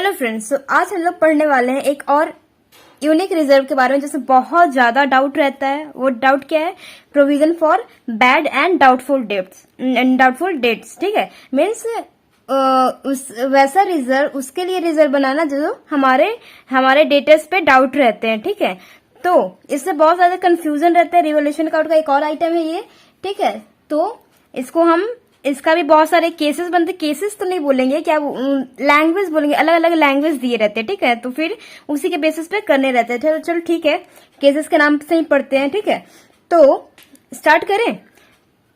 Hello friends, तो आज हम लोग पढ़ने वाले हैं एक और यूनिक रिजर्व के बारे में, जैसे बहुत ज्यादा डाउट रहता है। वो डाउट क्या है? Provision for bad and doubtful debts. ठीक है, मीन्स उस वैसा रिजर्व, उसके लिए रिजर्व बनाना जो हमारे डेटर्स पे डाउट रहते हैं। ठीक है, तो इससे बहुत ज्यादा कंफ्यूजन रहता है। रिवोल्यूशन अकाउंट का एक और आइटम है ये। ठीक है, तो इसका भी बहुत सारे केसेस बनते। केसेस तो नहीं बोलेंगे, क्या लैंग्वेज बोलेंगे, अलग अलग लैंग्वेज दिए रहते हैं। ठीक है, तो फिर उसी के बेसिस पे करने रहते हैं। चलो ठीक है, केसेस के नाम से ही पढ़ते हैं। ठीक है, तो स्टार्ट करें।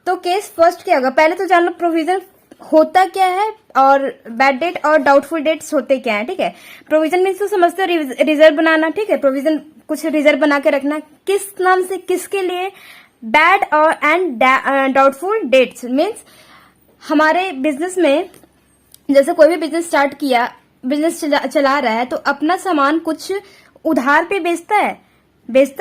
तो केस फर्स्ट क्या होगा? पहले तो जान लो प्रोविजन होता क्या है और बैड डेट और डाउटफुल डेट्स होते क्या है। ठीक है, प्रोविजन मीन्स तो समझते हो रिजर्व बनाना। ठीक है, प्रोविजन कुछ रिजर्व बना के रखना। किस नाम से? किसके लिए? बैड और एंड डाउटफुल डेट्स मीन्स हमारे बिजनेस में, जैसे कोई भी बिजनेस स्टार्ट किया, बिजनेस चला रहा है, तो अपना सामान कुछ उधार पे बेचता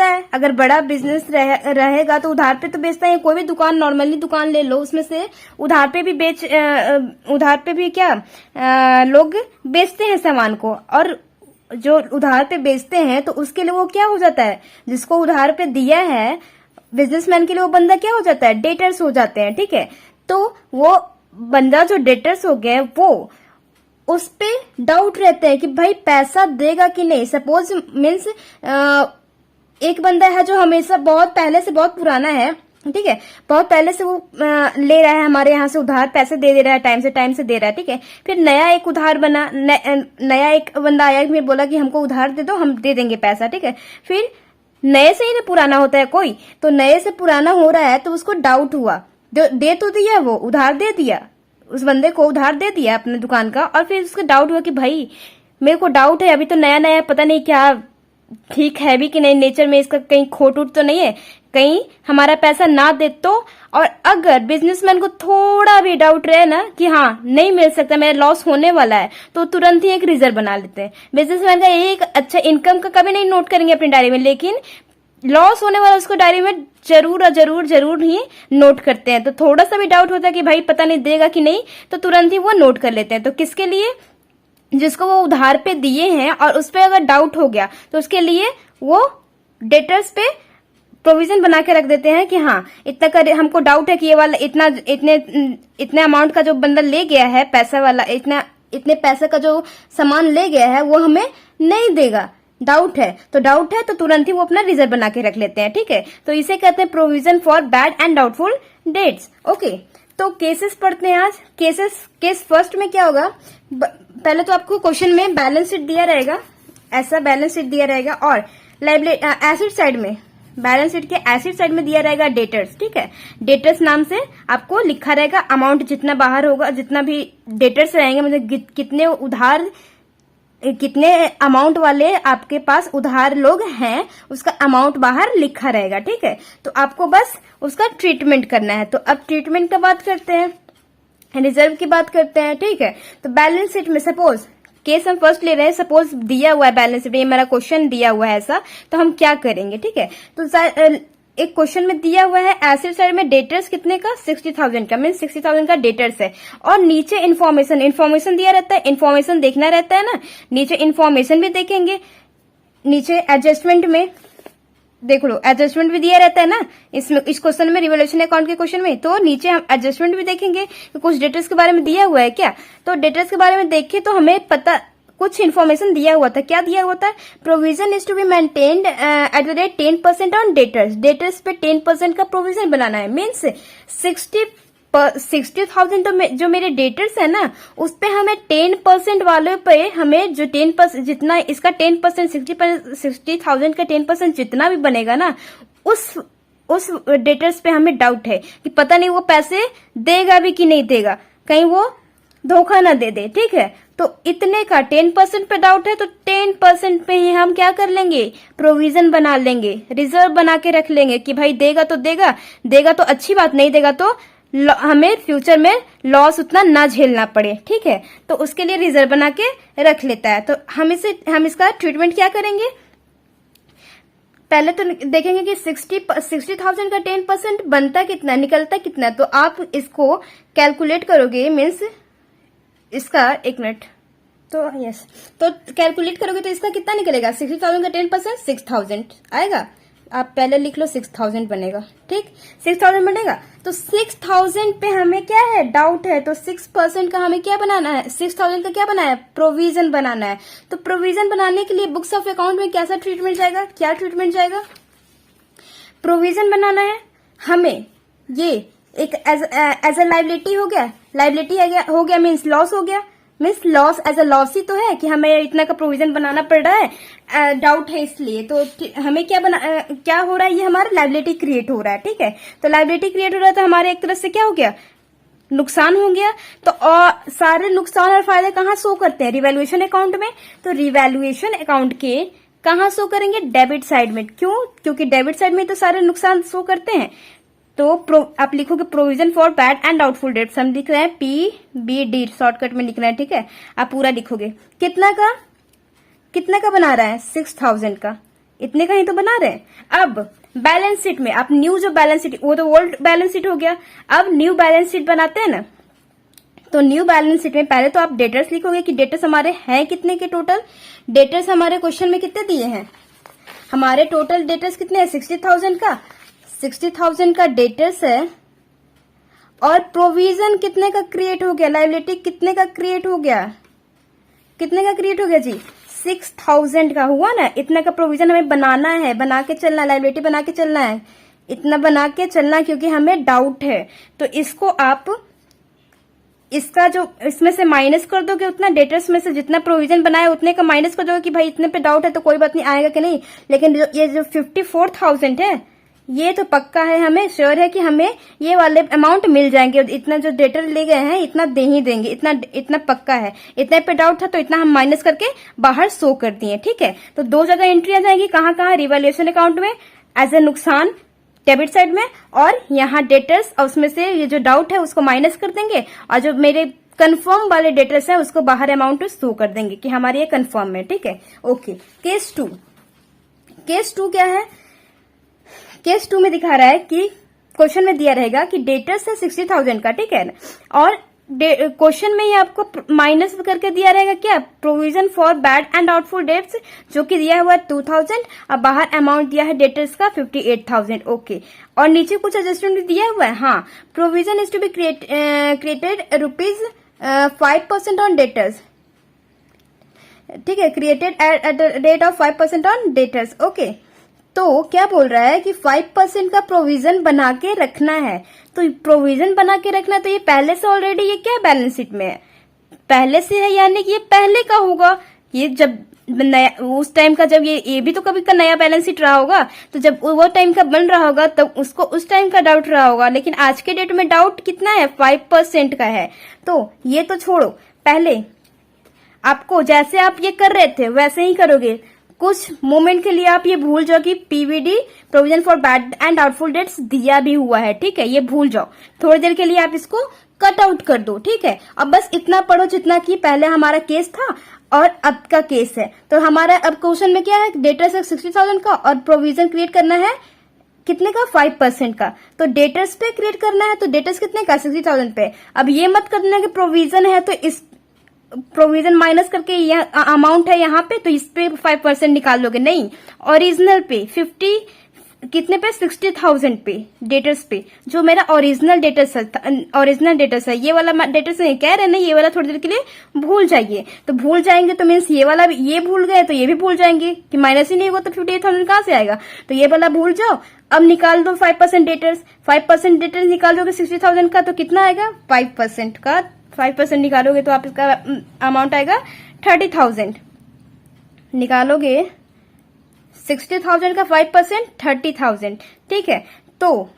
है। अगर बड़ा बिजनेस रहेगा तो उधार पे तो बेचता है। कोई भी दुकान, नॉर्मली दुकान ले लो, उसमें से उधार पे भी लोग बेचते हैं सामान को। और जो उधार पे बेचते हैं तो उसके लिए वो क्या हो जाता है? जिसको उधार पे दिया है बिजनेसमैन के लिए, वो बंदा क्या हो जाता है? डेटर्स हो जाते हैं। ठीक है, तो वो बंदा जो डेटर्स हो गया, वो उस पे डाउट रहते हैं कि भाई पैसा देगा कि नहीं। सपोज मीन्स एक बंदा है जो हमेशा बहुत पहले से, बहुत पुराना है। ठीक है, बहुत पहले से वो ले रहा है हमारे यहाँ से उधार, पैसे दे रहा है, टाइम से दे रहा है। ठीक है, फिर नया एक उधार बना, नया एक बंदा आया, फिर बोला कि हमको उधार दे दो, हम दे देंगे पैसा। ठीक है, फिर नए से ही ना पुराना होता है कोई, तो नए से पुराना हो रहा है तो उसको डाउट हुआ। दे तो दिया, वो उधार दे दिया, उस बंदे को उधार दे दिया अपने दुकान का। और फिर उसको डाउट हुआ कि भाई मेरे को डाउट है, अभी तो नया नया, पता नहीं क्या ठीक है भी कि नहीं, नेचर में इसका कहीं खोट उठ तो नहीं है, कहीं हमारा पैसा ना दे तो। और अगर बिजनेसमैन को थोड़ा भी डाउट रहे ना कि हाँ नहीं मिल सकता, मेरा लॉस होने वाला है, तो तुरंत ही एक रिजर्व बना लेते हैं। बिजनेसमैन का एक अच्छा इनकम का कभी नहीं नोट करेंगे अपनी डायरी में, लेकिन लॉस होने वाला उसको डायरी में जरूर ही नोट करते हैं। तो थोड़ा सा भी डाउट होता है कि भाई पता नहीं देगा कि नहीं, तो तुरंत ही वो नोट कर लेते हैं। तो किसके लिए? जिसको वो उधार पे दिए हैं और उस पर अगर डाउट हो गया तो उसके लिए वो डेटर्स पे प्रोविजन बना के रख देते हैं कि हाँ इतना कर, हमको डाउट है कि ये वाला इतने अमाउंट का जो बंदा ले गया है, पैसा वाला इतने पैसे का जो सामान ले गया है, वो हमें नहीं देगा। डाउट है तो तुरंत ही वो अपना रिजर्व बना के रख लेते हैं। ठीक है, तो इसे कहते हैं provision for bad and doubtful debts. Okay, तो केसेस पढ़ते हैं आज। केस फर्स्ट में क्या होगा? पहले तो आपको क्वेश्चन में बैलेंस शीट दिया रहेगा, ऐसा बैलेंस शीट दिया रहेगा। और एसिड साइड में, बैलेंस शीट के एसिड साइड में दिया रहेगा डेटर्स। ठीक है, डेटर्स नाम से आपको लिखा रहेगा अमाउंट, जितना बाहर होगा, जितना भी डेटर्स रहेंगे, मतलब कितने अमाउंट वाले आपके पास उधार लोग हैं, उसका अमाउंट बाहर लिखा रहेगा। ठीक है, तो आपको बस उसका ट्रीटमेंट करना है। तो अब ट्रीटमेंट का बात करते हैं, रिजर्व की बात करते हैं। ठीक है, तो बैलेंस शीट में सपोज केस हम फर्स्ट ले रहे हैं, सपोज दिया हुआ है बैलेंस शीट में, ये मेरा क्वेश्चन दिया हुआ है ऐसा, तो हम क्या करेंगे? ठीक है, तो एक क्वेश्चन में दिया हुआ है एसिड साइड में डेटर्स कितने का? 60,000 का, मीन 60,000 का डेटर्स है। और नीचे इन्फॉर्मेशन दिया रहता है, इन्फॉर्मेशन देखना रहता है ना, नीचे इन्फॉर्मेशन भी देखेंगे। नीचे एडजस्टमेंट में देख लो, एडजस्टमेंट भी दिया रहता है ना इस क्वेश्चन में, रिवोल्यूशन अकाउंट के क्वेश्चन में। तो नीचे हम एडजस्टमेंट भी देखेंगे कि कुछ डेटर्स के बारे में दिया हुआ है क्या। तो डेटर्स के बारे में देखें तो हमें पता, कुछ इन्फॉर्मेशन दिया हुआ था। क्या दिया हुआ था? Provision is to be maintained at the rate 10% on debtors. Debtors पे 10% का प्रोविजन बनाना है। मीन्स 60,000 तो जो मेरे डेटर्स है ना, उस पे हमें 10% वाले पे हमें जो 10% जितना इसका 10% 60,000 का 10% जितना भी बनेगा ना, उस डेटर्स पे हमें डाउट है कि पता नहीं वो पैसे देगा भी कि नहीं देगा, कहीं वो धोखा ना दे दे। ठीक है, तो इतने का 10% पे डाउट है, तो 10% पे ही हम क्या कर लेंगे? प्रोविजन बना लेंगे, रिजर्व बना के रख लेंगे कि भाई देगा तो अच्छी बात, नहीं देगा तो हमें फ्यूचर में लॉस उतना ना झेलना पड़े। ठीक है, तो उसके लिए रिजर्व बना के रख लेता है। तो हम इसका ट्रीटमेंट क्या करेंगे? पहले तो देखेंगे कि 60,000 का 10% बनता कितना, निकलता कितना। तो आप इसको कैलकुलेट करोगे, मीन्स इसका, एक मिनट, तो यस, तो कैलकुलेट करोगे तो इसका कितना निकलेगा, 60,000 का 10% 6,000 आएगा। आप पहले लिख लो 6,000 बनेगा, ठीक, 6,000 बनेगा। तो 6,000 पे हमें क्या है, डाउट है, तो 6% का हमें क्या बनाना है, 6,000 का क्या बनाना है, प्रोविजन बनाना है। तो प्रोविजन बनाने के लिए बुक्स ऑफ अकाउंट में कैसा ट्रीटमेंट जाएगा, क्या ट्रीटमेंट जाएगा, प्रोविजन बनाना है हमें। ये एक एज अ लाइबिलिटी हो गया, लाइबिलिटी हो गया मीन्स लॉस हो गया, means loss as a loss ही तो है कि हमें इतना का प्रोविजन बनाना पड़ रहा है, डाउट है इसलिए। तो हमें क्या हो रहा है, ये हमारा लाइबिलिटी क्रिएट हो रहा है, ठीक है। तो लाइबिलिटी क्रिएट हो रहा है तो हमारे एक तरह से क्या हो गया, नुकसान हो गया। तो और सारे नुकसान और फायदे कहाँ शो करते हैं, रिवैल्यूएशन अकाउंट में। तो रिवैल्यूएशन अकाउंट के कहाँ शो करेंगे, डेबिट साइड में। क्यों, क्योंकि डेबिट साइड में तो सारे नुकसान शो करते हैं। तो आप लिखोगे provision for bad and doubtful debts, हम लिख रहे हैं PBD, शॉर्टकट में लिखना है, ठीक है। आप पूरा लिखोगे, कितना का बना रहा है, 6,000 का, इतने का ही तो बना रहे हैं। अब बैलेंस शीट में आप न्यू जो बैलेंस शीट, वो तो ओल्ड बैलेंस शीट हो गया, अब न्यू बैलेंस शीट बनाते हैं ना। तो न्यू बैलेंस शीट में पहले तो आप डेटर्स लिखोगे कि डेटर्स हमारे हैं कितने के टोटल। डेटर्स हमारे क्वेश्चन में कितने दिए हैं, हमारे टोटल डेटर्स कितने हैं, 60,000 का, 60,000 का डेटर्स है। और प्रोविजन कितने का क्रिएट हो गया, लाइबिलिटी कितने का क्रिएट हो गया, कितने का क्रिएट हो गया जी, 6,000 का हुआ ना। इतना का प्रोविजन हमें बनाना है, बना के चलना, लाइबिलिटी बना के चलना है, इतना बना के चलना, क्योंकि हमें डाउट है। तो इसको आप इसका जो इसमें से माइनस कर दोगे, उतना डेटर्स में से जितना प्रोविजन बनाया उतने का माइनस कर दोगे कि भाई इतने पे डाउट है तो कोई बात नहीं, आएगा कि नहीं। लेकिन ये जो 54,000 है, ये तो पक्का है, हमें श्योर है कि हमें ये वाले अमाउंट मिल जाएंगे। इतना जो डेटर ले गए हैं इतना दे ही देंगे, इतना पक्का है। इतने पे डाउट था तो इतना हम माइनस करके बाहर शो कर दिए, ठीक है। तो दो जगह एंट्री आ जाएगी, कहाँ कहाँ, रिवैल्यूएशन अकाउंट में एज ए नुकसान डेबिट साइड में, और यहाँ डेटर्स, और उसमें से ये जो डाउट है उसको माइनस कर देंगे, और जो मेरे कंफर्म वाले डेटर्स है उसको बाहर अमाउंट शो कर देंगे कि हमारे ये कंफर्म है, ठीक है। ओके, केस 2, केस 2 क्या है, केस 2 में दिखा रहा है कि क्वेश्चन में दिया रहेगा कि डेटर्स है 60,000 का, ठीक है, और क्वेश्चन में ये आपको माइनस करके दिया रहेगा क्या, provision for bad and doubtful debts, जो कि दिया हुआ है 2,000, और बाहर अमाउंट दिया है डेटर्स का 58,000। ओके, और नीचे कुछ एडजस्टमेंट दिया हुआ है, हाँ, provision is to be created ₹5% on debtors, ठीक है, created at the rate of 5% on debtors. Okay, तो क्या बोल रहा है कि 5% का प्रोविजन बना के रखना है। तो प्रोविजन बना के रखना, तो ये पहले से ऑलरेडी ये क्या बैलेंस शीट में है, पहले से है, यानी कि ये पहले का होगा। ये जब नया, उस टाइम का जब ये भी तो कभी का नया बैलेंस शीट रहा होगा, तो जब वो टाइम का बन रहा होगा तब उसको उस टाइम का डाउट रहा होगा। लेकिन आज के डेट में डाउट कितना है, 5% का है। तो ये तो छोड़ो, पहले आपको जैसे आप ये कर रहे थे वैसे ही करोगे। कुछ मोमेंट के लिए आप ये भूल जाओ कि PBD, provision for bad and doubtful debts, दिया भी हुआ है, ठीक है, ये भूल जाओ। थोड़ी देर के लिए आप इसको कट आउट कर दो, ठीक है। अब बस इतना पढ़ो जितना कि पहले हमारा केस था और अब का केस है। तो हमारा अब क्वेश्चन में क्या है, डेटर्स है 60,000 का, और प्रोविजन क्रिएट करना है कितने का, 5% का। तो डेटर्स पे क्रिएट करना है, तो डेटर्स कितने का, 60,000 पे। अब ये मत करना कि प्रोविजन है तो इस प्रोविजन माइनस करके यह अमाउंट है यहाँ पे तो इस पे 5% निकाल लोगे, नहीं, ओरिजिनल पे 50 कितने पे, 60,000 पे, डेटर्स पे, जो मेरा ओरिजिनल डेटर्स है, ये वाला डेटर्स नहीं कह रहे ना, ये वाला थोड़ी देर के लिए भूल जाइए। तो भूल जाएंगे तो मीन्स ये वाला ये भूल गए तो ये भी भूल जाएंगे कि माइनस ही नहीं होगा तो 58,000 कहाँ से आएगा। तो ये वाला भूल जाओ। अब निकाल दो 5% डेटर्स, 5% डेटर्स निकालोगे 60,000 का तो कितना आएगा, 5% का 5% निकालोगे तो आप इसका अमाउंट आएगा 30,000। निकालोगे 60,000 का 5% 30,000, ठीक है। तो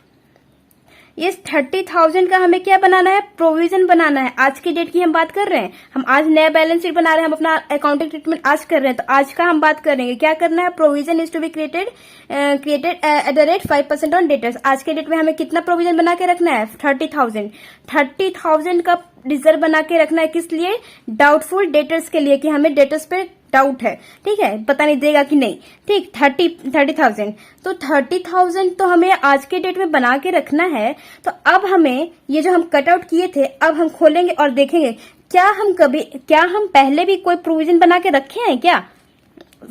इस 30,000 का हमें क्या बनाना है, प्रोविजन बनाना है। आज की डेट की हम बात कर रहे हैं, हम आज नया बैलेंस शीट बना रहे हैं, हम अपना अकाउंटिंग ट्रीटमेंट आज कर रहे हैं, तो आज का हम बात करेंगे। क्या करना है, provision is to be created at the rate 5% on debtors. आज के डेट में हमें कितना प्रोविजन बना के रखना है, 30,000। 30,000 का रिजर्व बना के रखना है, किस लिए, डाउटफुल डेटर्स के लिए, कि हमें डेटर्स पे डाउट है, ठीक है, पता नहीं देगा कि नहीं, ठीक। 30,000, तो 30,000 तो हमें आज के डेट में बना के रखना है। तो अब हमें ये जो हम कट आउट किए थे, अब हम खोलेंगे और देखेंगे क्या हम पहले भी कोई प्रोविजन बना के रखे हैं क्या?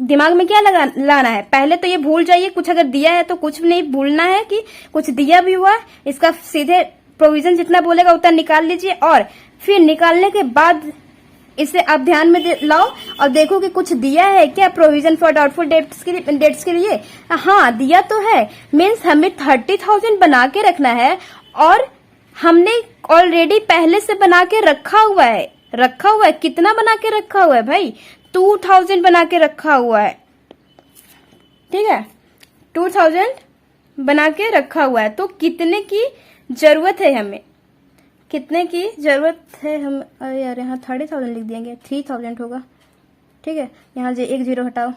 दिमाग में क्या लाना है, पहले तो ये भूल जाइए, कुछ अगर दिया है तो कुछ नहीं भूलना है कि कुछ दिया भी हुआ, इसका सीधे प्रोविजन जितना बोलेगा उतना निकाल लीजिए, और फिर निकालने के बाद इसे आप ध्यान में लाओ और देखो कि कुछ दिया है क्या प्रोविजन फॉर डाउटफुल डेट्स के लिए। हाँ, दिया तो है, मीन्स हमें 30,000 बना के रखना है, और हमने ऑलरेडी पहले से बना के रखा हुआ है। कितना बना के रखा हुआ है भाई? 2,000 बना के रखा हुआ है, ठीक है, 2,000 बना के रखा हुआ है। तो कितने की जरूरत है हमें, कितने की जरूरत है हम? अरे यार, यहाँ 30,000 लिख देंगे, 3,000 होगा, ठीक है, यहाँ से एक जीरो हटाओ,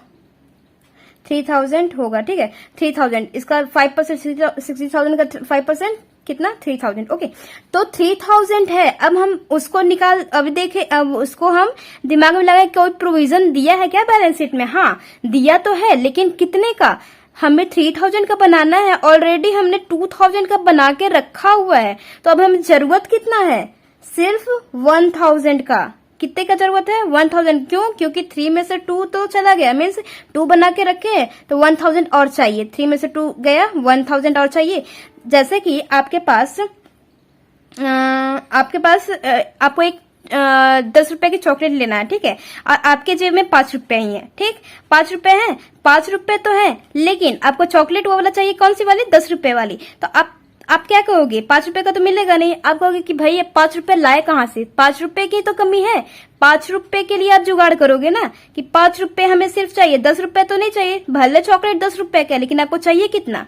3,000 होगा, ठीक है, 3,000, इसका 5%, 60,000 का 5% कितना? 3,000, ओके। तो 3,000 है, अब हम उसको अभी देखे, अब उसको हम दिमाग में लगाए, कोई प्रोविजन दिया है क्या बैलेंस शीट में? हाँ, दिया तो है, लेकिन कितने का? हमें 3,000 का बनाना है, ऑलरेडी हमने 2,000 का बना के रखा हुआ है, तो अब हमें जरूरत कितना है? सिर्फ 1,000 का। कितने का जरूरत है? 1,000। क्यों? क्योंकि 3 में से 2 तो चला गया, मीन्स 2 बना के रखे हैं, तो 1,000 और चाहिए। 3 में से 2 गया, 1,000 और चाहिए। जैसे कि आपके पास आपको एक 10 रुपए की चॉकलेट लेना है, ठीक है, और आपके जेब में 5 रुपए ही है, ठीक, 5 रुपए है, 5 रुपए तो है, लेकिन आपको चॉकलेट वो वाला चाहिए, कौन सी वाली? 10 रुपए वाली। तो आप क्या कहोगे? 5 रुपए का तो मिलेगा नहीं, आप कहोगे कि भाई ये 5 रुपए लाए कहाँ से? 5 रुपए की तो कमी है, 5 रुपए के लिए आप जुगाड़ करोगे ना, कि 5 रुपए हमें सिर्फ चाहिए, 10 रुपए तो नहीं चाहिए। भले चॉकलेट 10 रुपए का है, लेकिन आपको चाहिए कितना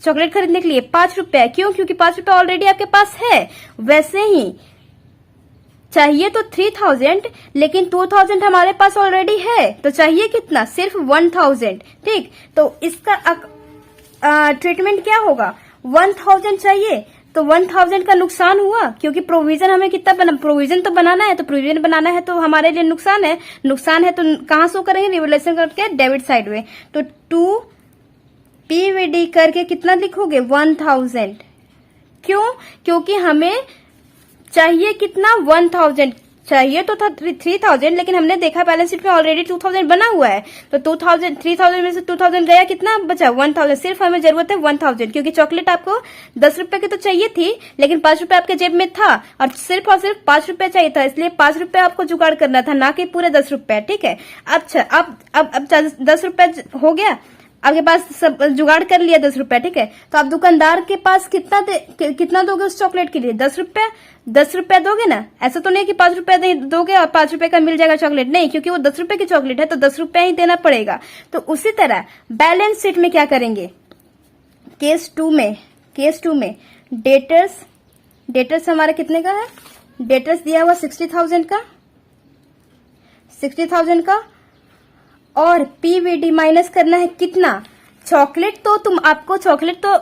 चॉकलेट खरीदने के लिए? 5 रुपए। क्यों? क्योंकि 5 रुपए ऑलरेडी आपके पास है। वैसे ही चाहिए तो 3,000, लेकिन 2,000 हमारे पास ऑलरेडी है, तो चाहिए कितना? सिर्फ 1,000, ठीक। तो इसका ट्रीटमेंट क्या होगा? 1,000 चाहिए, तो 1,000 का नुकसान हुआ, क्योंकि प्रोविजन हमें कितना प्रोविजन तो बनाना है, तो प्रोविजन बनाना है तो हमारे लिए नुकसान है तो कहाँ शो करेंगे? रिवोल्यूशन करके डेबिट साइड में, तो 2 PVD करके कितना लिखोगे? 1,000। क्यों? क्योंकि हमें चाहिए कितना? 1,000 चाहिए तो था 3,000, लेकिन हमने देखा बैलेंस शीट में ऑलरेडी 2,000 बना हुआ है, तो 3,000 में से 2,000 गया, कितना बचा? 1,000। सिर्फ हमें जरूरत है 1,000, क्योंकि चॉकलेट आपको 10 रुपए की तो चाहिए थी, लेकिन 5 रुपए आपके जेब में था, और सिर्फ 5 रुपए चाहिए था, इसलिए 5 रुपए आपको जुगाड़ करना था, ना कि पूरे 10 रुपए, ठीक है। अच्छा, अब 10 रुपए हो गया, आपके पास सब जुगाड़ कर लिया 10 रुपए, ठीक है। तो आप दुकानदार के पास कितना दोगे उस चॉकलेट के लिए? 10 रुपए। 10 रुपए दोगे ना, ऐसा तो नहीं कि 5 रुपए दोगे और 5 रुपए का मिल जाएगा चॉकलेट, नहीं, क्योंकि वो 10 रुपए की चॉकलेट है, तो 10 रुपए ही देना पड़ेगा। तो उसी तरह बैलेंस शीट में क्या करेंगे? केस 2 में डेटर्स हमारा कितने का है? डेटर्स दिया हुआ 60,000 का, और PVD माइनस करना है कितना? चॉकलेट तो आपको चॉकलेट तो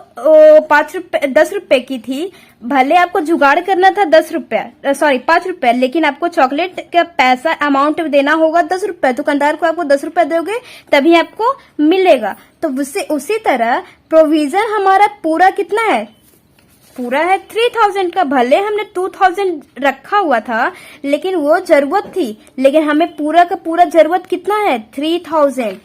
10 रुपए की थी, भले आपको जुगाड़ करना था 5 रुपए, लेकिन आपको चॉकलेट का पैसा अमाउंट देना होगा 10 रुपए। दुकानदार को आपको 10 रुपए दोगे तभी आपको मिलेगा। तो उसी तरह प्रोविजन हमारा पूरा कितना है? पूरा है 3,000 का। भले हमने 2,000 रखा हुआ था, लेकिन वो जरूरत थी, लेकिन हमें पूरा का पूरा जरूरत कितना है? 3,000।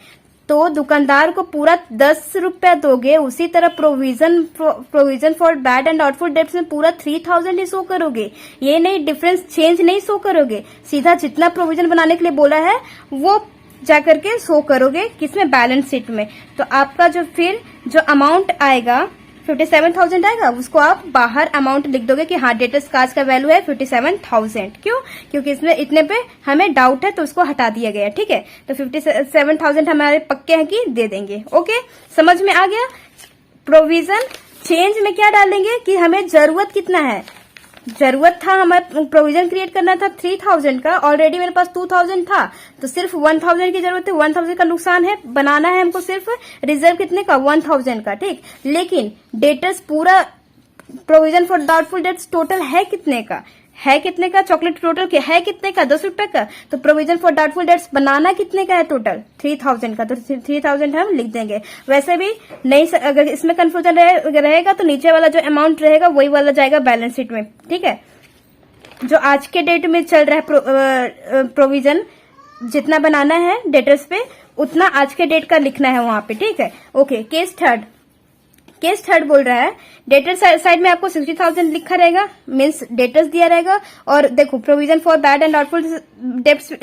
तो दुकानदार को पूरा 10 रुपए दोगे, उसी तरह provision for bad and doubtful debts में पूरा 3,000 ही शो करोगे। ये नहीं, डिफरेंस चेंज नहीं शो करोगे, सीधा जितना प्रोविजन बनाने के लिए बोला है वो जाकर के शो करोगे, किसमें? बैलेंस शीट में। तो आपका जो अमाउंट आएगा 57,000 आएगा, उसको आप बाहर अमाउंट लिख दोगे कि हाँ, डेटर्स कार्ड का वैल्यू है 57,000। क्यों? क्योंकि इसमें इतने पे हमें डाउट है, तो उसको हटा दिया गया, ठीक है। तो 57,000 हमारे पक्के हैं कि दे देंगे। ओके, समझ में आ गया? प्रोविजन चेंज में क्या डालेंगे कि हमें जरूरत कितना है? जरूरत था, हमें प्रोविजन क्रिएट करना था 3,000 का, ऑलरेडी मेरे पास 2,000 था, तो सिर्फ 1,000 की जरूरत है। 1,000 का नुकसान है, बनाना है हमको सिर्फ रिजर्व कितने का? 1,000 का, ठीक। लेकिन डेटर्स पूरा provision for doubtful debts total है कितने का? चॉकलेट टोटल है कितने का? 10 रुपए का। तो प्रोविजन फॉर डाउटफुल डेट्स बनाना कितने का है टोटल? 3,000 का। तो 3,000 हम लिख देंगे। वैसे भी नहीं, अगर इसमें कंफ्यूजन रहेगा तो नीचे वाला जो अमाउंट रहेगा वही वाला जाएगा बैलेंस शीट में, ठीक है। जो आज के डेट में चल रहा है प्रोविजन, जितना बनाना है डेटर्स पे उतना आज के डेट का लिखना है वहां पे, ठीक है। ओके, केस थर्ड बोल रहा है डेटर साइड में आपको 60,000 लिखा रहेगा, मीन्स डेटर्स दिया रहेगा, और देखो provision for bad and doubtful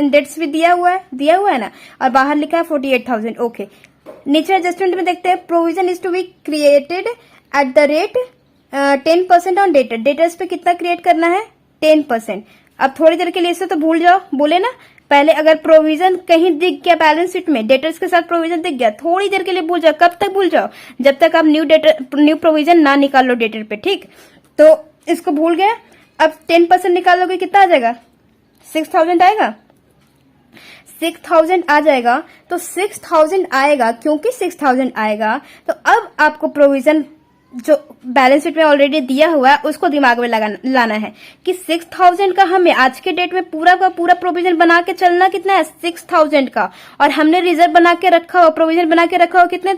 debts भी दिया हुआ है ना, और बाहर लिखा है 48,000। ओके, नीचे एडजस्टमेंट में देखते हैं, provision is to be created at the rate 10% on debtors पे कितना क्रिएट करना है, 10%। अब थोड़ी देर के लिए इसे तो भूल जाओ, बोले ना पहले अगर प्रोविजन कहीं दिख गया बैलेंस शीट में, डेटर्स के साथ प्रोविजन दिख गया, थोड़ी देर के लिए भूल जाओ। कब तक भूल जाओ, जब तक आप न्यू प्रोविजन ना निकालो डेटर पे, ठीक। तो इसको भूल गया, अब 10% निकालोगे कितना आ जाएगा, 6,000 आएगा, 6,000 आ जाएगा। तो 6,000 आएगा, क्योंकि 6,000 आएगा तो अब आपको प्रोविजन जो बैलेंस शीट में ऑलरेडी दिया हुआ है उसको दिमाग में लाना है कि 6,000 का हमें आज के डेट में पूरा का पूरा प्रोविजन बना के चलना कितना है, 6,000 का, और हमने रिजर्व बना के रखा हो, प्रोविजन बना के रखा हो कितना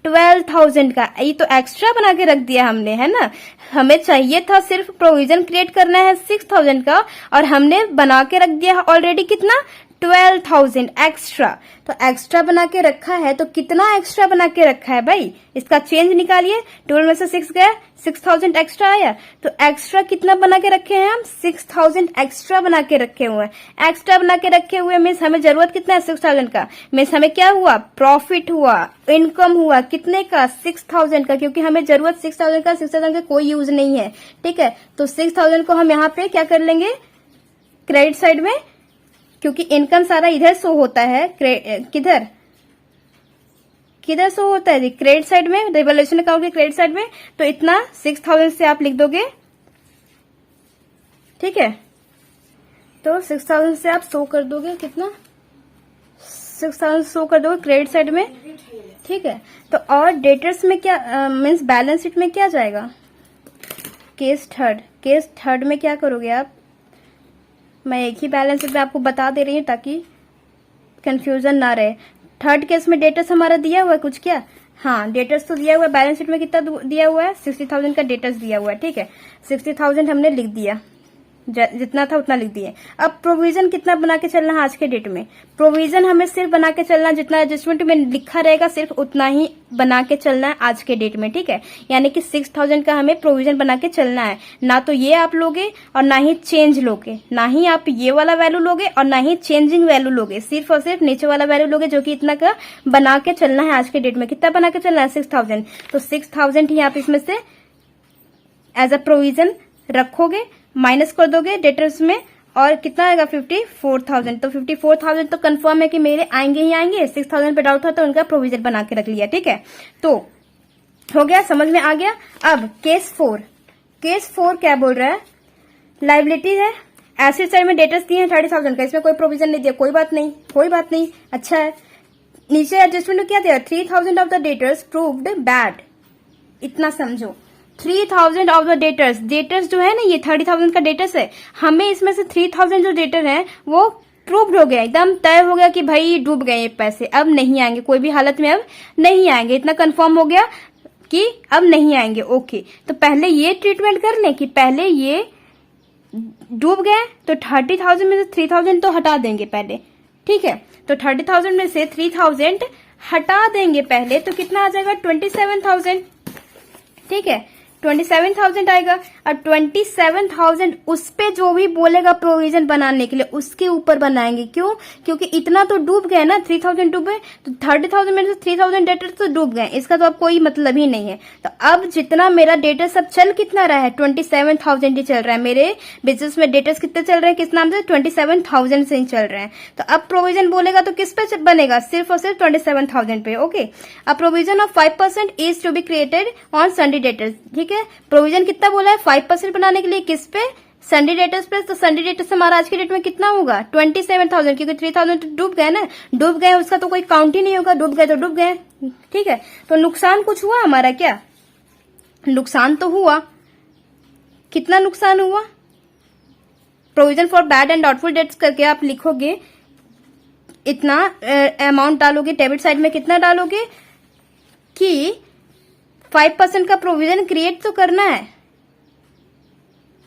12,000 का। ये तो एक्स्ट्रा बना के रख दिया हमने, है ना। हमें चाहिए था सिर्फ प्रोविजन क्रिएट करना है 6,000 का, और हमने बना के रख दिया ऑलरेडी कितना 12,000 एक्स्ट्रा। तो एक्स्ट्रा बना के रखा है, तो कितना एक्स्ट्रा बना के रखा है भाई, इसका चेंज निकालिए। 12 में से 6 गया, 6,000 एक्स्ट्रा आया, तो एक्स्ट्रा कितना बना के रखे हैं हम, 6,000 एक्स्ट्रा बना के रखे हुए हैं। एक्स्ट्रा बना के रखे हुए मीन्स हमें जरूरत कितना है 6,000 का, मीन्स हमें क्या हुआ, प्रॉफिट हुआ, इनकम हुआ, कितने का 6,000 का, क्योंकि हमें जरूरत 6,000 का, 6,000 का कोई यूज नहीं है, ठीक है। तो 6,000 को हम यहाँ पे क्या कर लेंगे, क्रेडिट साइड में, क्योंकि इनकम सारा इधर शो होता है, किधर शो होता है, क्रेडिट साइड में, रिवॉल्यूशन अकाउंट के क्रेडिट साइड में। तो इतना 6,000 से आप लिख दोगे, ठीक है। तो 6,000 से आप शो कर दोगे, कितना 6,000 शो कर दोगे क्रेडिट साइड में, ठीक है। तो और डेटर्स में क्या मीन्स बैलेंस शीट में क्या जाएगा, केस थर्ड में क्या करोगे आप, मैं एक ही बैलेंस शीट में आपको बता दे रही हूँ ताकि कंफ्यूजन ना रहे। थर्ड केस में डेटर्स हमारा दिया हुआ है कुछ, क्या, हाँ डेटर्स तो दिया हुआ है, बैलेंस शीट में कितना दिया हुआ है 60,000 का डेटर्स दिया हुआ है, ठीक है। 60,000 हमने लिख दिया, जितना था उतना लिख दिए। अब प्रोविजन कितना बना के चलना है आज के डेट में, प्रोविजन हमें सिर्फ बना के चलना, जितना एडजस्टमेंट में लिखा रहेगा सिर्फ उतना ही बना के चलना है आज के डेट में, ठीक है। यानी कि 6,000 का हमें प्रोविजन बना के चलना है, ना तो ये आप लोगे और ना ही चेंज लोगे, ना ही आप ये वाला वैल्यू लोगे और ना ही चेंजिंग वैल्यू लोगे, सिर्फ और सिर्फ नीचे वाला वैल्यू लोगे, जो कि इतना का बना के चलना है आज के डेट में। कितना बना के चलना है 6,000, तो 6,000 ही आप इसमें से एज अ प्रोविजन रखोगे, माइनस कर दोगे डेटर्स में, और कितना आएगा 54,000। तो 54,000 तो कंफर्म है कि मेरे आएंगे ही आएंगे, 6,000 पे डाउट था तो उनका प्रोविजन बना के रख लिया, ठीक है। तो हो गया, समझ में आ गया। अब केस 4 क्या बोल रहा है, लाइबिलिटी है, एसेट साइड में डेटर्स दिए हैं 30,000 का, इसमें कोई प्रोविजन नहीं दिया, कोई बात नहीं, अच्छा है। नीचे एडजस्टमेंट में क्या दिया, 3,000 of the debtors proved bad, इतना समझो। 3,000 ऑफ द डेटर्स जो है ना, ये 30,000 का डेटर्स है, हमें इसमें से 3,000 जो डेटर है वो प्रूव्ड हो गया, एकदम तय हो गया कि भाई डूब गए ये पैसे, अब नहीं आएंगे, कोई भी हालत में अब नहीं आएंगे, इतना कंफर्म हो गया कि अब नहीं आएंगे। ओके, तो पहले ये ट्रीटमेंट कर लें कि पहले ये डूब गए, तो 30,000 में से 3,000 तो हटा देंगे पहले, ठीक है। तो 30,000 में से 3,000 हटा देंगे पहले, तो कितना आ जाएगा 27,000, ठीक है। 27,000 आएगा, और 27,000 उस पे जो भी बोलेगा प्रोविजन बनाने के लिए उसके ऊपर बनाएंगे, क्यों, क्योंकि इतना तो डूब गए ना, 3,000 डूबे, तो 30,000 में से 3,000 डेटर तो डूब गए, इसका तो अब कोई मतलब ही नहीं है। तो अब जितना मेरा डेटर सब चल कितना रहा है, 27,000 ही चल रहा है, मेरे बिजनेस में डेटर्स कितने चल रहे हैं, किस नाम से, 27,000 से ही चल रहे हैं। तो अब प्रोविजन बोलेगा तो किस पे बनेगा, सिर्फ और सिर्फ 27,000 पे। ओके, अब provision of 5% is to be created on sundry debtors, ठीक है। प्रोविजन कितना बोला है 5% बनाने के लिए, किस पे, संडे डेटर्स पे। तो संडे डेटर्स हमारा आज के डेट में कितना होगा 27,000, क्योंकि 3,000 तो डूब गए ना, डूब गए उसका तो कोई काउंट ही नहीं होगा, डूब गए तो डूब गए, ठीक है। तो नुकसान कुछ हुआ हमारा, क्या नुकसान तो हुआ, कितना नुकसान हुआ, provision for bad and doubtful debts करके आप लिखोगे, इतना अमाउंट डालोगे, डेबिट साइड में कितना डालोगे कि 5% का प्रोविजन क्रिएट तो करना है,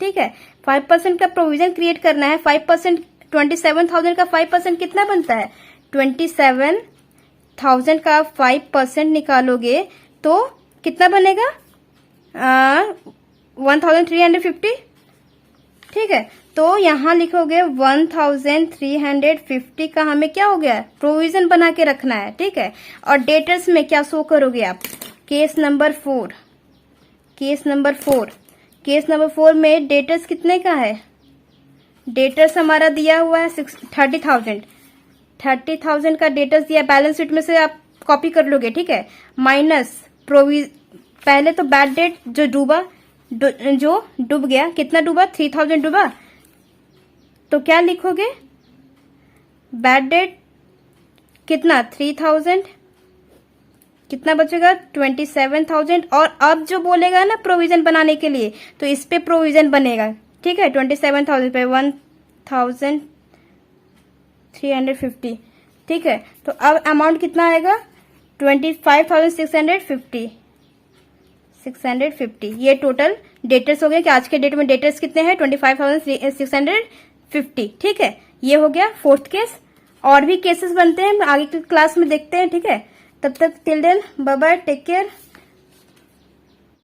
ठीक है, 5% का प्रोविजन क्रिएट करना है। 5% 27,000 का 5% कितना बनता है? 27,000 का 5% निकालोगे तो कितना बनेगा? 1350। ठीक है, तो यहां लिखोगे 1350 का हमें क्या हो गया? प्रोविजन बना के रखना है। ठीक है, और डेटर्स में क्या शो करोगे आप? केस नंबर 4 में डेटर्स कितने का है? डेटर्स हमारा दिया हुआ है 30,000 का डेटर्स दिया। बैलेंस शीट में से आप कॉपी कर लोगे। ठीक है, माइनस पहले तो बैड डेट जो डूब गया, कितना डूबा? 3,000 डूबा, तो क्या लिखोगे? बैड डेट कितना? 3,000, कितना बचेगा? 27,000। और अब जो बोलेगा ना प्रोविजन बनाने के लिए, तो इस पे प्रोविजन बनेगा। ठीक है, 27,000 पे 1,350। ठीक है, तो अब अमाउंट कितना आएगा? 25,650। ये टोटल डेटर्स हो गए कि आज के डेट में डेटर्स कितने हैं? 25,650। ठीक है, ये हो गया 4th केस। और भी केसेस बनते हैं, आगे की क्लास में देखते हैं। ठीक है, तब तक till then bye bye, take care.